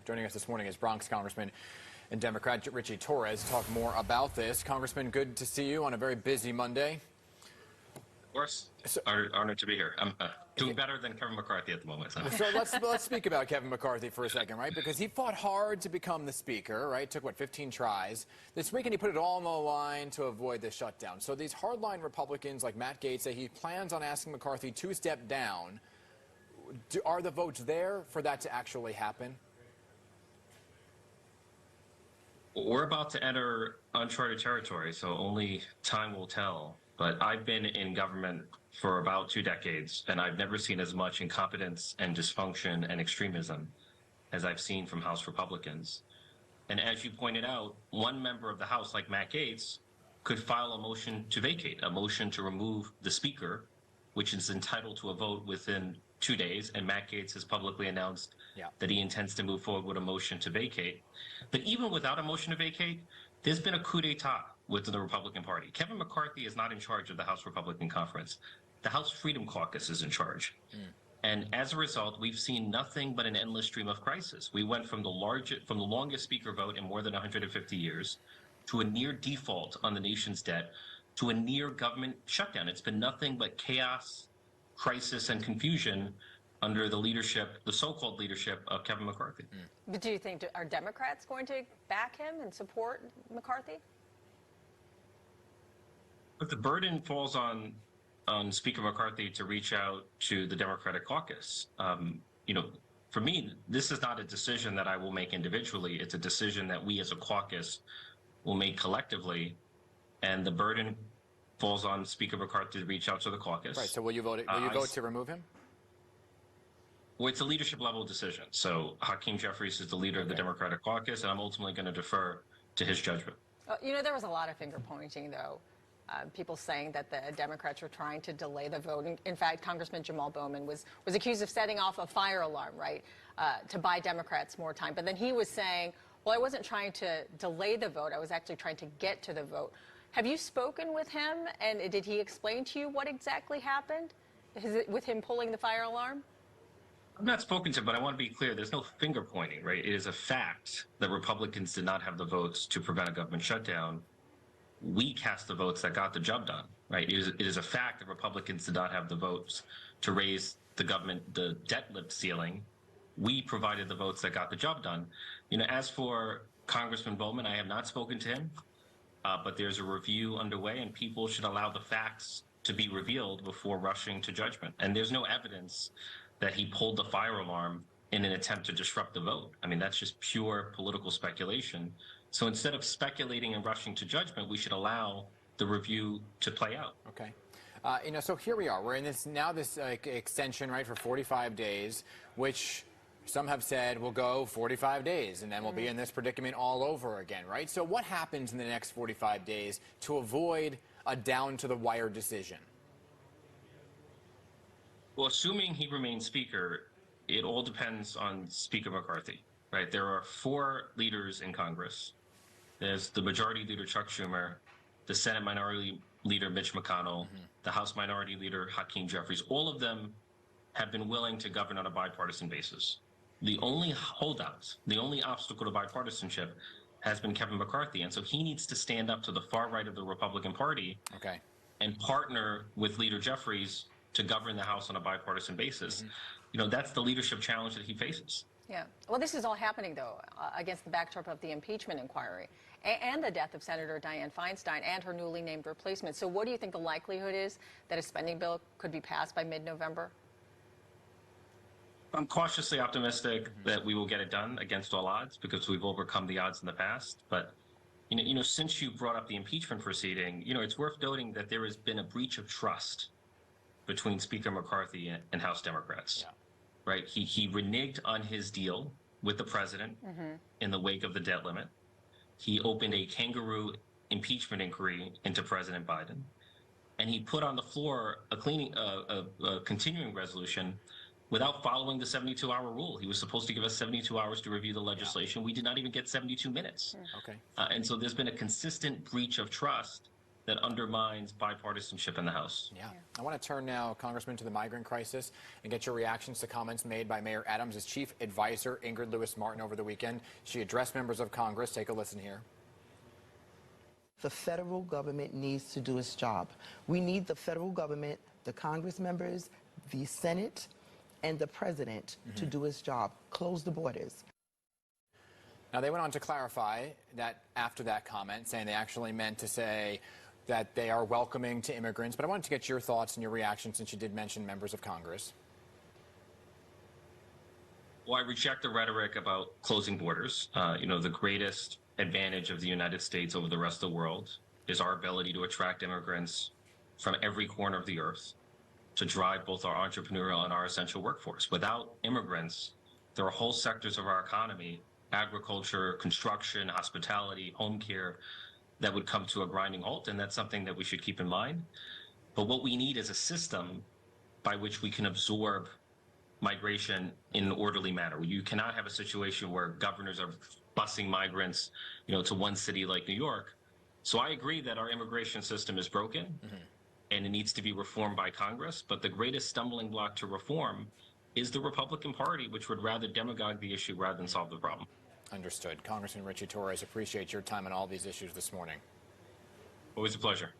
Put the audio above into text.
Joining us this morning is Bronx Congressman and Democrat Richie Torres to talk more about this. Congressman, good to see you on a very busy Monday. Of course. Honored to be here. I'm doing better than Kevin McCarthy at the moment. So let's speak about Kevin McCarthy for a second, right? Because he fought hard to become the speaker, right? Took, 15 tries. This weekend he put it all on the line to avoid the shutdown. So these hardline Republicans like Vacate say he plans on asking McCarthy to step down. Are the votes there for that to actually happen? We're about to enter uncharted territory, so only time will tell. But I've been in government for about 2 decades, and I've never seen as much incompetence and dysfunction and extremism as I've seen from House Republicans. And as you pointed out, one member of the House, like Matt Gaetz, could file a motion to vacate, a motion to remove the Speaker, which is entitled to a vote within 2 days. And Matt Gaetz has publicly announced that he intends to move forward with a motion to vacate. But even without a motion to vacate, there's been a coup d'etat within the Republican Party. Kevin McCarthy is not in charge of the House Republican Conference. The House Freedom Caucus is in charge. And as a result, we've seen nothing but an endless stream of crisis. We went from the longest speaker vote in more than 150 years to a near default on the nation's debt to a near government shutdown. It's been nothing but chaos, crisis, and confusion under the leadership, the so-called leadership of Kevin McCarthy. But do you think, are Democrats going to back him and support McCarthy? But the burden falls on Speaker McCarthy to reach out to the Democratic caucus. For me, this is not a decision that I will make individually. It's a decision that we as a caucus will make collectively, and the burden falls on Speaker McCarthy to reach out to the caucus. Right. So will you vote? Will you vote to remove him? Well, it's a leadership level decision. So Hakeem Jeffries is the leader of the Democratic caucus, and I'm ultimately going to defer to his judgment. There was a lot of finger pointing, though. People saying that the Democrats were trying to delay the vote. In fact, Congressman Jamal Bowman was accused of setting off a fire alarm, right, to buy Democrats more time. But then he was saying, well, I wasn't trying to delay the vote. I was actually trying to get to the vote. Have you spoken with him, and did he explain to you what exactly happened with him pulling the fire alarm? I've not spoken to him, but I want to be clear. There's no finger pointing, right? It is a fact that Republicans did not have the votes to prevent a government shutdown. We cast the votes that got the job done, right? It is a fact that Republicans did not have the votes to raise the debt limit ceiling. We provided the votes that got the job done. As for Congressman Bowman, I have not spoken to him, but there's a review underway, and people should allow the facts to be revealed before rushing to judgment. And there's no evidence that he pulled the fire alarm in an attempt to disrupt the vote. I mean, that's just pure political speculation. So instead of speculating and rushing to judgment, we should allow the review to play out. Okay. So here we are. We're in this extension, right, for 45 days, which some have said will go 45 days, and then we'll be in this predicament all over again, right? So what happens in the next 45 days to avoid a down-to-the-wire decision? Well, assuming he remains Speaker, it all depends on Speaker McCarthy, right? There are 4 leaders in Congress. There's the Majority Leader, Chuck Schumer, the Senate Minority Leader, Mitch McConnell, the House Minority Leader, Hakeem Jeffries. All of them have been willing to govern on a bipartisan basis. The only holdouts, the only obstacle to bipartisanship has been Kevin McCarthy. And so he needs to stand up to the far right of the Republican Party and partner with Leader Jeffries to govern the House on a bipartisan basis. That's the leadership challenge that he faces. Yeah. Well, this is all happening, though, against the backdrop of the impeachment inquiry and the death of Senator Dianne Feinstein and her newly named replacement. So what do you think the likelihood is that a spending bill could be passed by mid-November? I'm cautiously optimistic that we will get it done against all odds because we've overcome the odds in the past. But, since you brought up the impeachment proceeding, it's worth noting that there has been a breach of trust between Speaker McCarthy and House Democrats. Right? He reneged on his deal with the president in the wake of the debt limit. He opened a kangaroo impeachment inquiry into President Biden, and he put on the floor a continuing resolution without following the 72-hour rule. He was supposed to give us 72 hours to review the legislation. We did not even get 72 minutes. And so there's been a consistent breach of trust that undermines bipartisanship in the House. Yeah. I want to turn now, Congressman, to the migrant crisis and get your reactions to comments made by Mayor Adams' chief advisor, Ingrid Lewis-Martin, over the weekend. She addressed members of Congress. Take a listen here. The federal government needs to do its job. We need the federal government, the Congress members, the Senate, and the president to do its job. Close the borders. Now, they went on to clarify that after that comment, saying they actually meant to say that they are welcoming to immigrants. But I wanted to get your thoughts and your reaction, since you did mention members of Congress. Well, I reject the rhetoric about closing borders. The greatest advantage of the United States over the rest of the world is our ability to attract immigrants from every corner of the earth to drive both our entrepreneurial and our essential workforce. Without immigrants, there are whole sectors of our economy, agriculture, construction, hospitality, home care, that would come to a grinding halt, and that's something that we should keep in mind. But what we need is a system by which we can absorb migration in an orderly manner. You cannot have a situation where governors are busing migrants, to one city like New York. So I agree that our immigration system is broken and it needs to be reformed by Congress. But the greatest stumbling block to reform is the Republican Party, which would rather demagogue the issue rather than solve the problem. Understood. Congressman Richie Torres, appreciate your time on all these issues this morning. Always a pleasure.